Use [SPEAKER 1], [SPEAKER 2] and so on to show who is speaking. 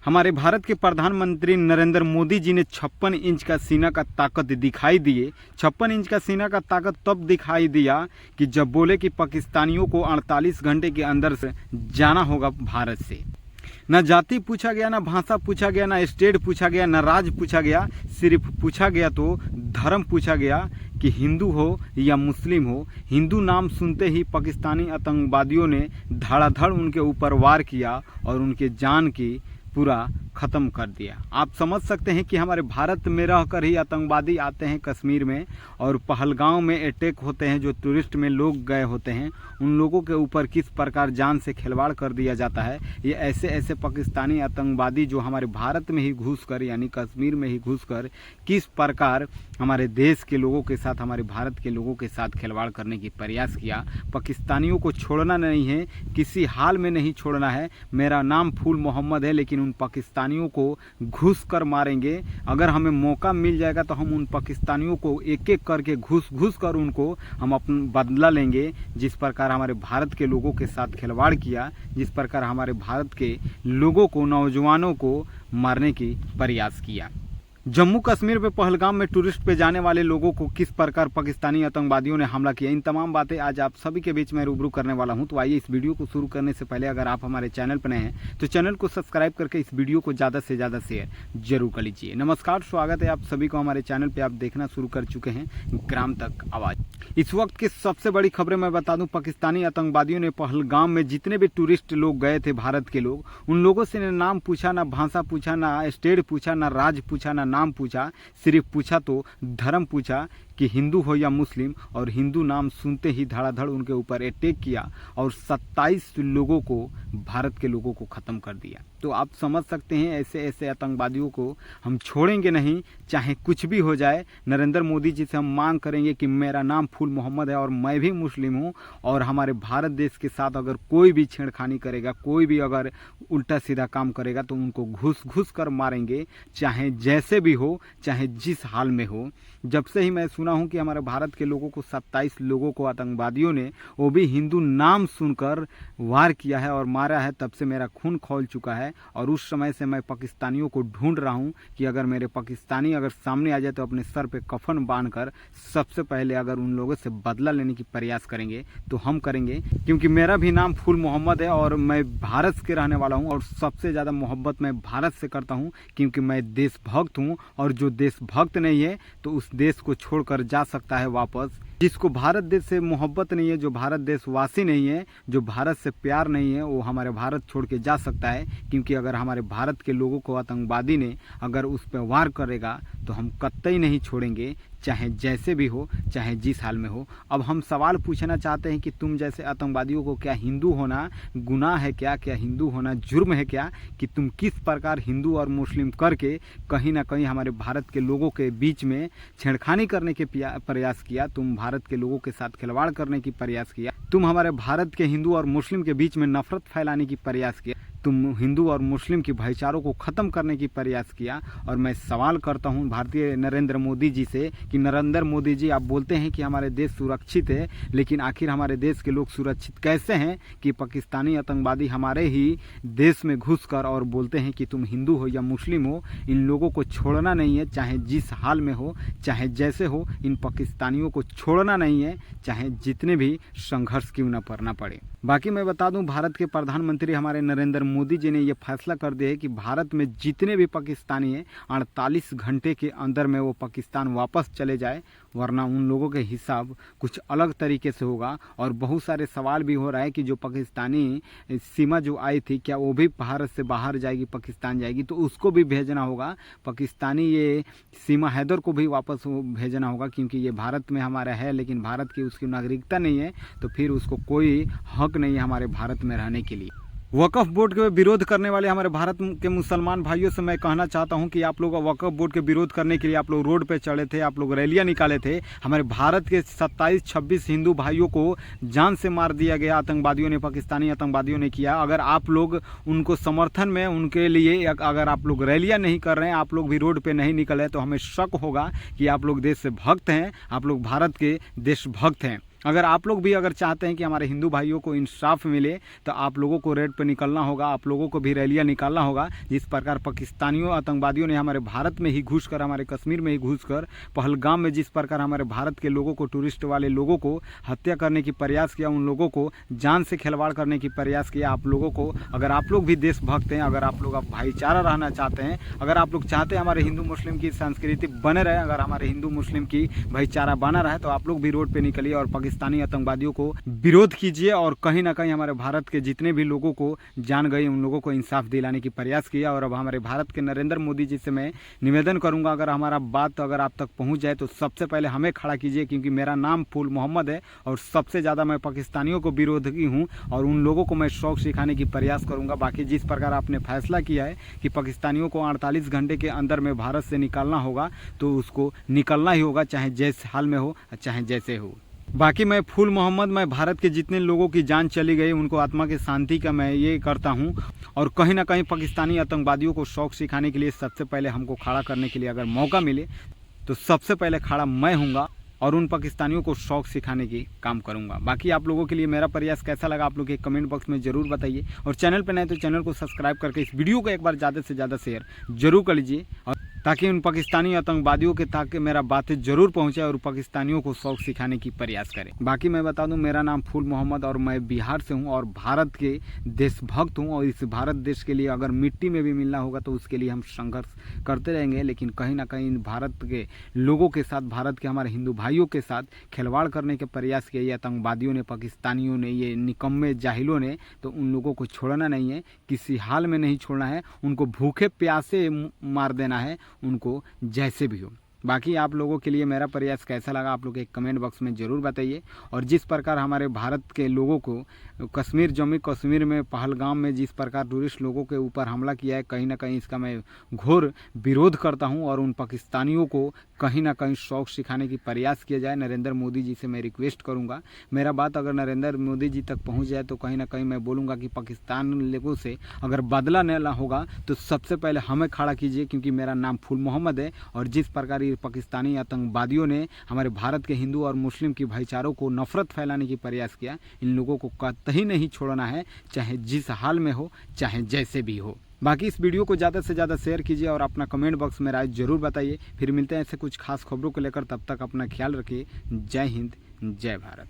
[SPEAKER 1] हमारे भारत के प्रधानमंत्री नरेंद्र मोदी जी ने 56 इंच का सीना का ताकत दिखाई दिए। 56 इंच का सीना का ताकत तब दिखाई दिया कि जब बोले कि पाकिस्तानियों को 48 घंटे के अंदर से जाना होगा भारत से। न जाति पूछा गया, न भाषा पूछा गया, न स्टेट पूछा गया, न राज्य पूछा गया, सिर्फ पूछा गया तो धर्म पूछा गया कि हिंदू हो या मुस्लिम हो। हिंदू नाम सुनते ही पाकिस्तानी आतंकवादियों ने धड़ाधड़ उनके ऊपर वार किया और उनके जान की पूरा ख़त्म कर दिया। आप समझ सकते हैं कि हमारे भारत में रहकर ही आतंकवादी आते हैं कश्मीर में और पहलगांव में अटैक होते हैं, जो टूरिस्ट में लोग गए होते हैं उन लोगों के ऊपर किस प्रकार जान से खिलवाड़ कर दिया जाता है। ये ऐसे ऐसे पाकिस्तानी आतंकवादी जो हमारे भारत में ही घुसकर यानी कश्मीर में ही घुसकर किस प्रकार हमारे देश के लोगों के साथ, हमारे भारत के लोगों के साथ खिलवाड़ करने की प्रयास किया। पाकिस्तानियों को छोड़ना नहीं है, किसी हाल में नहीं छोड़ना है। मेरा नाम फूल मोहम्मद है, लेकिन उन पाकिस्तानियों को घुस कर मारेंगे। अगर हमें मौका मिल जाएगा तो हम उन पाकिस्तानियों को एक एक करके घुस कर उनको हम अपना बदला लेंगे। जिस प्रकार हमारे भारत के लोगों के साथ खिलवाड़ किया, जिस प्रकार हमारे भारत के लोगों को, नौजवानों को मारने की प्रयास किया। जम्मू कश्मीर में पहलगाम में टूरिस्ट पे जाने वाले लोगों को किस प्रकार पाकिस्तानी आतंकवादियों ने हमला किया, इन तमाम बातें आज आप सभी के बीच में रूबरू करने वाला हूं। तो आइए इस वीडियो को शुरू करने से पहले अगर आप हमारे चैनल पर नए हैं तो चैनल को सब्सक्राइब करके इस वीडियो को ज़्यादा से ज़्यादा शेयर जरूर कर लीजिए। नमस्कार, स्वागत है आप सभी को हमारे चैनल पर। आप देखना शुरू कर चुके हैं ग्राम तक आवाज़। इस वक्त की सबसे बड़ी खबरें मैं बता दूं, पाकिस्तानी आतंकवादियों ने पहलगाम में जितने भी टूरिस्ट लोग गए थे, भारत के लोग, उन लोगों से न नाम पूछा, ना भाषा पूछा, ना स्टेट पूछा, ना राज्य पूछा, ना नाम पूछा, सिर्फ पूछा तो धर्म पूछा कि हिंदू हो या मुस्लिम। और हिंदू नाम सुनते ही धड़ाधड़ उनके ऊपर अटैक किया और 27 लोगों को, भारत के लोगों को ख़त्म कर दिया। तो आप समझ सकते हैं ऐसे ऐसे आतंकवादियों को हम छोड़ेंगे नहीं, चाहे कुछ भी हो जाए। नरेंद्र मोदी जी से हम मांग करेंगे कि मेरा नाम फूल मोहम्मद है और मैं भी मुस्लिम हूँ, और हमारे भारत देश के साथ अगर कोई भी छेड़खानी करेगा, कोई भी अगर उल्टा सीधा काम करेगा तो उनको घुस कर मारेंगे, चाहे जैसे भी हो, चाहे जिस हाल में हो। जब से ही मैं सुना हूं कि हमारे भारत के लोगों को 27 लोगों को आतंकवादियों ने, वो भी हिंदू नाम सुनकर, वार किया है और मारा है, तब से मेरा खून खौल चुका है। और उस समय से मैं पाकिस्तानियों को ढूंढ रहा हूं कि अगर मेरे पाकिस्तानी अगर सामने आ जाए तो अपने सर पे कफन बांधकर सबसे पहले अगर उन लोगों से बदला लेने की प्रयास करेंगे तो हम करेंगे। क्योंकि मेरा भी नाम फूल मोहम्मद है और मैं भारत के रहने वाला हूँ और सबसे ज़्यादा मोहब्बत मैं भारत से करता हूँ, क्योंकि मैं देशभक्त हूँ। और जो देशभक्त नहीं है तो उस देश को छोड़कर जा सकता है वापस। जिसको भारत देश से मोहब्बत नहीं है, जो भारत देशवासी नहीं है, जो भारत से प्यार नहीं है, वो हमारे भारत छोड़ के जा सकता है। क्योंकि अगर हमारे भारत के लोगों को आतंकवादी ने अगर उस पर वार करेगा तो हम कतई नहीं छोड़ेंगे, चाहे जैसे भी हो, चाहे जिस हाल में हो। अब हम सवाल पूछना चाहते हैं कि तुम जैसे आतंकवादियों को क्या हिंदू होना गुनाह है क्या, क्या हिंदू होना जुर्म है क्या, कि तुम किस प्रकार हिंदू और मुस्लिम करके कहीं ना कहीं हमारे भारत के लोगों के बीच में छेड़खानी करने के प्रयास किया, तुम भारत के लोगों के साथ खिलवाड़ करने की प्रयास किया, तुम हमारे भारत के हिंदू और मुस्लिम के बीच में नफरत फैलाने की प्रयास किया, तुम हिंदू और मुस्लिम की भाईचारों को ख़त्म करने की प्रयास किया। और मैं सवाल करता हूं भारतीय नरेंद्र मोदी जी से कि नरेंद्र मोदी जी, आप बोलते हैं कि हमारे देश सुरक्षित है, लेकिन आखिर हमारे देश के लोग सुरक्षित कैसे हैं कि पाकिस्तानी आतंकवादी हमारे ही देश में घुसकर और बोलते हैं कि तुम हिंदू हो या मुस्लिम हो, इन लोगों को छोड़ना नहीं है, चाहे जिस हाल में हो, चाहे जैसे हो, इन पाकिस्तानियों को छोड़ना नहीं है, चाहे जितने भी संघर्ष क्यों न करना पड़े। बाकी मैं बता दूं, भारत के प्रधानमंत्री हमारे नरेंद्र मोदी जी ने यह फैसला कर दिया है कि भारत में जितने भी पाकिस्तानी हैं 48 घंटे के अंदर में वो पाकिस्तान वापस चले जाए, वरना उन लोगों के हिसाब कुछ अलग तरीके से होगा। और बहुत सारे सवाल भी हो रहा है कि जो पाकिस्तानी सीमा जो आई थी, क्या वो भी भारत से बाहर जाएगी, पाकिस्तान जाएगी, तो उसको भी भेजना होगा। पाकिस्तानी ये सीमा हैदर को भी वापस भेजना होगा, क्योंकि ये भारत में हमारा है लेकिन भारत की उसकी नागरिकता नहीं है, तो फिर उसको कोई हक नहीं है हमारे भारत में रहने के लिए। वक्फ बोर्ड के विरोध करने वाले हमारे भारत के मुसलमान भाइयों से मैं कहना चाहता हूं कि आप लोग वक्फ बोर्ड के विरोध करने के लिए आप लोग रोड पे चढ़े थे, आप लोग रैलियां निकाले थे। हमारे भारत के 27-26 हिंदू भाइयों को जान से मार दिया गया आतंकवादियों ने, पाकिस्तानी आतंकवादियों ने किया। अगर आप लोग उनको समर्थन में, उनके लिए अगर आप लोग रैलियाँ नहीं कर रहे हैं, आप लोग भी रोड पर नहीं निकले, तो हमें शक होगा कि आप लोग देश से भक्त हैं, आप लोग भारत के देशभक्त हैं। अगर आप लोग भी अगर चाहते हैं कि हमारे हिंदू भाइयों को इंसाफ मिले तो आप लोगों को रेड पे निकलना होगा, आप लोगों को भी रैलियां निकालना होगा। जिस प्रकार पाकिस्तानियों आतंकवादियों ने हमारे भारत में ही घुसकर, हमारे कश्मीर में ही घुसकर पहलगाम में जिस प्रकार हमारे भारत के लोगों को, टूरिस्ट वाले लोगों को हत्या करने की प्रयास किया, उन लोगों को जान से खिलवाड़ करने की प्रयास किया। आप लोगों को, अगर आप लोग भी देशभक्त हैं, अगर आप लोग भाईचारा रहना चाहते हैं, अगर आप लोग चाहते हैं हमारे हिंदू मुस्लिम की संस्कृति बने रहे, अगर हमारे हिंदू मुस्लिम की भाईचारा बना रहे, तो आप लोग भी रोड पे निकलिए और पाकिस्तानी आतंकवादियों को विरोध कीजिए और कहीं ना कहीं हमारे भारत के जितने भी लोगों को जान गए उन लोगों को इंसाफ दिलाने की प्रयास किया। और अब हमारे भारत के नरेंद्र मोदी जी से मैं निवेदन करूंगा, अगर हमारा बात अगर आप तक पहुंच जाए तो सबसे पहले हमें खड़ा कीजिए, क्योंकि मेरा नाम फूल मोहम्मद है और सबसे ज़्यादा मैं पाकिस्तानियों को विरोधी हूँ और उन लोगों को मैं शौक सिखाने की प्रयास करूँगा। बाकी जिस प्रकार आपने फैसला किया है कि पाकिस्तानियों को 48 घंटे के अंदर में भारत से निकालना होगा तो उसको निकलना ही होगा, चाहे जैसे हाल में हो चाहे जैसे हो। बाकी मैं फूल मोहम्मद, मैं भारत के जितने लोगों की जान चली गई उनको आत्मा की शांति का मैं ये करता हूं और कहीं ना कहीं पाकिस्तानी आतंकवादियों को शौक सिखाने के लिए सबसे पहले हमको खड़ा करने के लिए अगर मौका मिले तो सबसे पहले खड़ा मैं हूँगा और उन पाकिस्तानियों को शौक सिखाने की काम करूंगा। बाकी आप लोगों के लिए मेरा प्रयास कैसा लगा आप लोग के कमेंट बॉक्स में ज़रूर बताइए और चैनल पर नए तो चैनल को सब्सक्राइब करके इस वीडियो को एक बार ज़्यादा से ज़्यादा शेयर जरूर कर लीजिए और ताकि उन पाकिस्तानी आतंकवादियों के ताकि मेरा बातें जरूर पहुंचे और पाकिस्तानियों को शौक सिखाने की प्रयास करें। बाकी मैं बता दूं, मेरा नाम फूल मोहम्मद और मैं बिहार से हूं और भारत के देशभक्त हूं और इस भारत देश के लिए अगर मिट्टी में भी मिलना होगा तो उसके लिए हम संघर्ष करते रहेंगे। लेकिन कहीं ना कहीं भारत के लोगों के साथ, भारत के हमारे हिंदू भाइयों के साथ खिलवाड़ करने के प्रयास किए ये आतंकवादियों ने, पाकिस्तानियों ने, ये निकम्मे जाहिलों ने, तो उन लोगों को छोड़ना नहीं है, किसी हाल में नहीं छोड़ना है, उनको भूखे प्यासे मार देना है, उनको जैसे भी हो। बाकी आप लोगों के लिए मेरा प्रयास कैसा लगा आप लोग एक कमेंट बॉक्स में ज़रूर बताइए। और जिस प्रकार हमारे भारत के लोगों को कश्मीर, जम्मू कश्मीर में पहलगाम में जिस प्रकार टूरिस्ट लोगों के ऊपर हमला किया है, कहीं ना कहीं इसका मैं घोर विरोध करता हूं और उन पाकिस्तानियों को कहीं ना कहीं शौक सिखाने की प्रयास किया जाए। नरेंद्र मोदी जी से मैं रिक्वेस्ट करूंगा, मेरा बात अगर नरेंद्र मोदी जी तक पहुंच जाए तो कहीं ना कहीं मैं बोलूँगा कि पाकिस्तान लोगों से अगर बदला न होगा तो सबसे पहले हमें खड़ा कीजिए, क्योंकि मेरा नाम फूल मोहम्मद है और जिस प्रकार पाकिस्तानी आतंकवादियों ने हमारे भारत के हिंदू और मुस्लिम की भाईचारों को नफरत फैलाने की प्रयास किया, इन लोगों को कतई नहीं छोड़ना है, चाहे जिस हाल में हो चाहे जैसे भी हो। बाकी इस वीडियो को ज़्यादा से ज़्यादा शेयर कीजिए और अपना कमेंट बॉक्स में राय जरूर बताइए। फिर मिलते हैं ऐसे कुछ खास खबरों को लेकर, तब तक अपना ख्याल रखिए। जय हिंद, जय भारत।